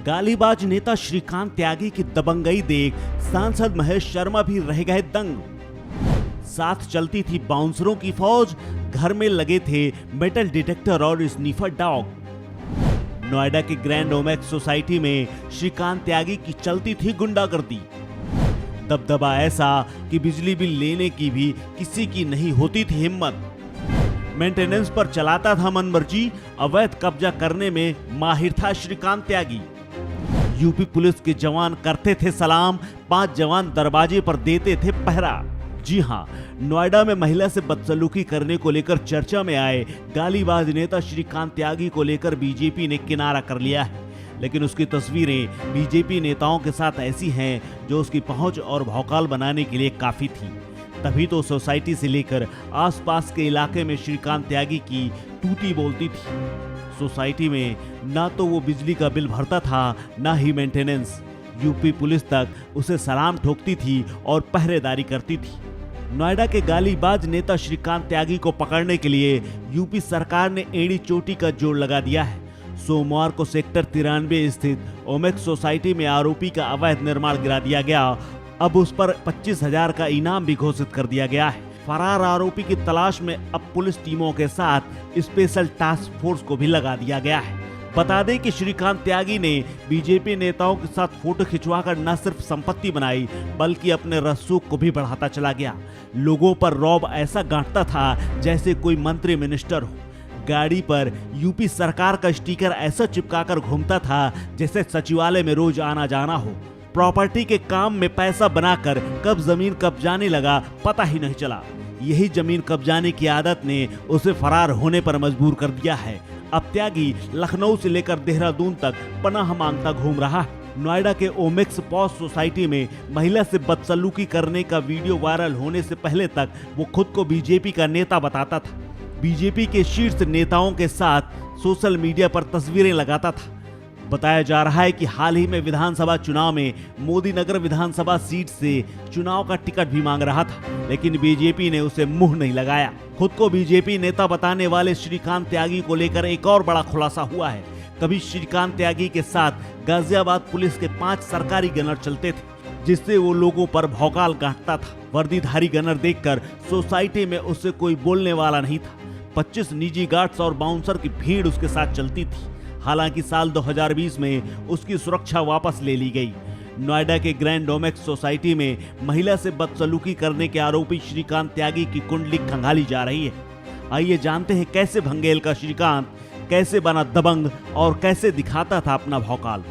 गालीबाज नेता श्रीकांत त्यागी की दबंगई देख सांसद महेश शर्मा भी रह गए दंग। साथ चलती थी बाउंसरों की फौज, घर में लगे थे मेटल डिटेक्टर और स्नीफर डॉग। नोएडा के ग्रैंड ओमेक्स सोसाइटी में श्रीकांत त्यागी की चलती थी गुंडागर्दी। दबदबा ऐसा कि बिजली बिल लेने की भी किसी की नहीं होती थी हिम्मत। मेंटेनेंस पर चलाता था मनमर्जी, अवैध कब्जा करने में माहिर था श्रीकांत त्यागी। यूपी पुलिस के जवान करते थे सलाम, 5 जवान दरवाजे पर देते थे पहरा। जी हां, नोएडा में महिला से बदसलूकी करने को लेकर चर्चा में आए गालीबाज नेता श्रीकांत त्यागी को लेकर बीजेपी ने किनारा कर लिया है, लेकिन उसकी तस्वीरें बीजेपी नेताओं के साथ ऐसी हैं जो उसकी पहुंच और भौकाल बनाने के लिए काफी थी। तभी तो सोसाइटी से लेकर आसपास के इलाके में श्रीकांत त्यागी की टूटी बोलती थी। सोसाइटी में ना तो वो बिजली का बिल भरता था, ना ही मेंटेनेंस। यूपी पुलिस तक उसे सलाम ठोकती थी और पहरेदारी करती थी। नोएडा के गालीबाज नेता श्रीकांत त्यागी को पकड़ने के लिए यूपी सरकार ने एड़ी चोटी का जोड़ लगा दिया है। सोमवार को सेक्टर 93 स्थित ओमेक्स सोसाइटी में आरोपी का अवैध निर्माण गिरा दिया गया। अब उस पर 25,000 का इनाम भी घोषित कर दिया गया है। फरार आरोपी की तलाश में अब पुलिस टीमों के साथ स्पेशल टास्क फोर्स को भी लगा दिया गया है। बता दें कि श्रीकांत त्यागी ने बीजेपी नेताओं के साथ फोटो खिंचवाकर न सिर्फ संपत्ति बनाई, बल्कि अपने रसूख को भी बढ़ाता चला गया। लोगों पर रौब ऐसा गांठता था जैसे कोई मंत्री मिनिस्टर हो। गाड़ी पर यूपी सरकार का स्टिकर ऐसा चिपकाकर घूमता था जैसे सचिवालय में रोज आना जाना हो। प्रॉपर्टी के काम में पैसा बनाकर कब जमीन कब्जाने लगा पता ही नहीं चला। यही जमीन कब्जाने की आदत ने उसे फरार होने पर मजबूर कर दिया है। अब त्यागी लखनऊ से लेकर देहरादून तक पनाह मांगता घूम रहा है। नोएडा के ओमेक्स पॉज सोसाइटी में महिला से बदसलूकी करने का वीडियो वायरल होने से पहले तक वो खुद को बीजेपी का नेता बताता था। बीजेपी के शीर्ष नेताओं के साथ सोशल मीडिया पर तस्वीरें लगाता था। बताया जा रहा है कि हाल ही में विधानसभा चुनाव में मोदी नगर विधानसभा सीट से चुनाव का टिकट भी मांग रहा था, लेकिन बीजेपी ने उसे मुंह नहीं लगाया। खुद को बीजेपी नेता बताने वाले श्रीकांत त्यागी को लेकर एक और बड़ा खुलासा हुआ है। कभी श्रीकांत त्यागी के साथ गाजियाबाद पुलिस के 5 सरकारी गनर चलते थे, जिससे वो लोगों पर भौकाल गांठता था। वर्दीधारी गनर देखकर सोसाइटी में उससे कोई बोलने वाला नहीं था। 25 निजी गार्ड्स और बाउंसर की भीड़ उसके साथ चलती थी। हालांकि साल 2020 में उसकी सुरक्षा वापस ले ली गई। नोएडा के ग्रैंड ओमेक्स सोसाइटी में महिला से बदसलूकी करने के आरोपी श्रीकांत त्यागी की कुंडली खंगाली जा रही है। आइए जानते हैं कैसे भंगेल का श्रीकांत कैसे बना दबंग और कैसे दिखाता था अपना भौकाल।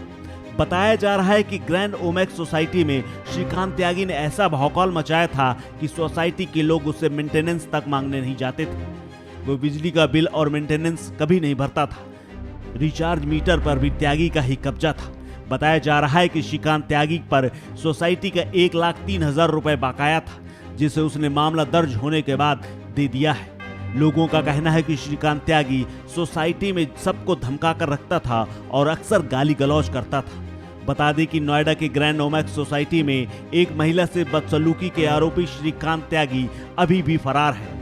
बताया जा रहा है कि ग्रैंड ओमेक्स सोसाइटी में श्रीकांत त्यागी ने ऐसा भौकाल मचाया था कि सोसाइटी के लोग उससे मेंटेनेंस तक मांगने नहीं जाते थे। वो बिजली का बिल और मेंटेनेंस कभी नहीं भरता था। रिचार्ज मीटर पर भी त्यागी का ही कब्जा था। बताया जा रहा है कि श्रीकांत त्यागी पर सोसाइटी का 1,03,000 रुपए बकाया था, जिसे उसने मामला दर्ज होने के बाद दे दिया है। लोगों का कहना है कि श्रीकांत त्यागी सोसाइटी में सबको धमका कर रखता था और अक्सर गाली गलौज करता था। बता दें कि नोएडा के ग्रैंड ओमेक्स सोसाइटी में एक महिला से बदसलूकी के आरोपी श्रीकांत त्यागी अभी भी फरार है।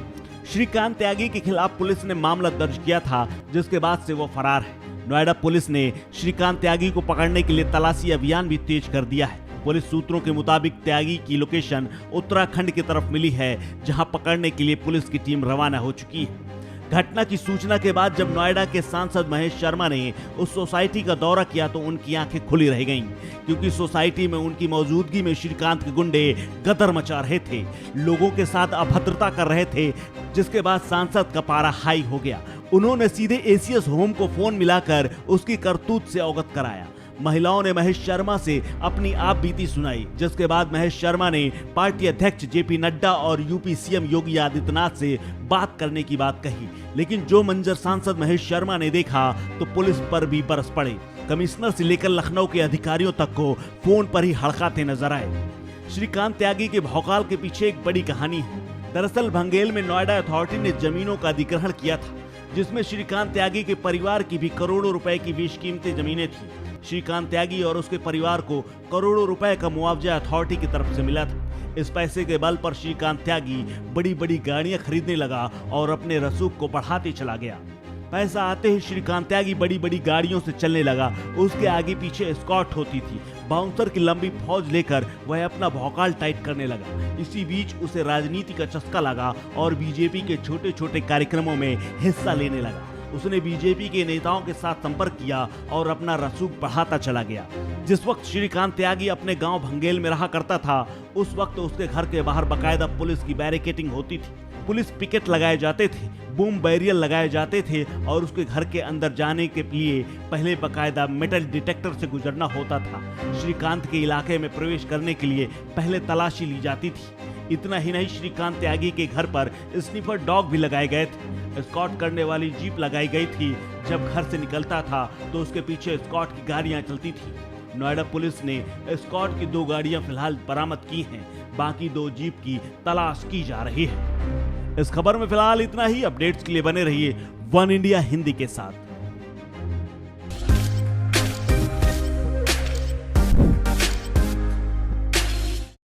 श्रीकांत त्यागी के खिलाफ पुलिस ने मामला दर्ज किया था, जिसके बाद से वो फरार है। नोएडा पुलिस ने श्रीकांत त्यागी को पकड़ने के लिए तलाशी अभियान भी तेज कर दिया है। पुलिस सूत्रों के मुताबिक त्यागी की लोकेशन उत्तराखंड की तरफ मिली है, जहां पकड़ने के लिए पुलिस की टीम रवाना हो चुकी है। घटना की सूचना के बाद जब नोएडा के सांसद महेश शर्मा ने उस सोसाइटी का दौरा किया तो उनकी आंखें खुली रह गईं, क्योंकि सोसाइटी में उनकी मौजूदगी में श्रीकांत के गुंडे गदर मचा रहे थे, लोगों के साथ अभद्रता कर रहे थे, जिसके बाद सांसद का पारा हाई हो गया। उन्होंने सीधे एसीएस होम को फोन मिलाकर उसकी करतूत से अवगत कराया। महिलाओं ने महेश शर्मा से अपनी आप बीती सुनाई, जिसके बाद महेश शर्मा ने पार्टी अध्यक्ष जेपी नड्डा और यूपी सीएम योगी आदित्यनाथ से बात करने की बात कही। लेकिन जो मंजर सांसद महेश शर्मा ने देखा तो पुलिस पर भी बरस पड़े। कमिश्नर से लेकर लखनऊ के अधिकारियों तक को फोन पर ही हड़काते नजर आए। श्रीकांत त्यागी के भौकाल के पीछे एक बड़ी कहानी है। दरअसल भंगेल में नोएडा अथॉरिटी ने जमीनों का अधिग्रहण किया था, जिसमें श्रीकांत त्यागी के परिवार की भी करोड़ों रुपए की बेशकीमती जमीनें थी। श्रीकांत त्यागी और उसके परिवार को करोड़ों रुपए का मुआवजा अथॉरिटी की तरफ से मिला था। इस पैसे के बल पर श्रीकांत त्यागी बड़ी बड़ी गाड़ियां खरीदने लगा और अपने रसूख को बढ़ाते चला गया। पैसा आते ही श्रीकांत त्यागी बड़ी बड़ी गाड़ियों से चलने लगा। उसके आगे पीछे एस्कॉर्ट होती थी। बाउंसर की लंबी फौज लेकर वह अपना भौकाल टाइट करने लगा। इसी बीच उसे राजनीति का चस्का लगा और बीजेपी के छोटे छोटे कार्यक्रमों में हिस्सा लेने लगा। उसने बीजेपी के नेताओं के साथ संपर्क किया और अपना रसूख बढ़ाता चला गया। जिस वक्त श्रीकांत त्यागी अपने गांव भंगेल में रहा करता था, उस वक्त उसके घर के बाहर बाकायदा पुलिस की बैरिकेडिंग होती थी। पुलिस पिकेट लगाए जाते थे, बूम बैरियर लगाए जाते थे और उसके घर के अंदर जाने के लिए पहले बाकायदा मेटल डिटेक्टर से गुजरना होता था। श्रीकांत के इलाके में प्रवेश करने के लिए पहले तलाशी ली जाती थी। इतना ही नहीं, श्रीकांत त्यागी के घर पर स्निफर डॉग भी लगाए गए थे। एस्कॉर्ट करने वाली जीप लगाई गई थी। जब घर से निकलता था तो उसके पीछे एस्कॉर्ट की गाड़ियां चलती थी। नोएडा पुलिस ने एस्कॉर्ट की 2 गाड़ियां फिलहाल बरामद की हैं। बाकी 2 जीप की तलाश की जा रही है। इस खबर में फिलहाल इतना ही। अपडेट्स के लिए बने रहिए वन इंडिया हिंदी के साथ।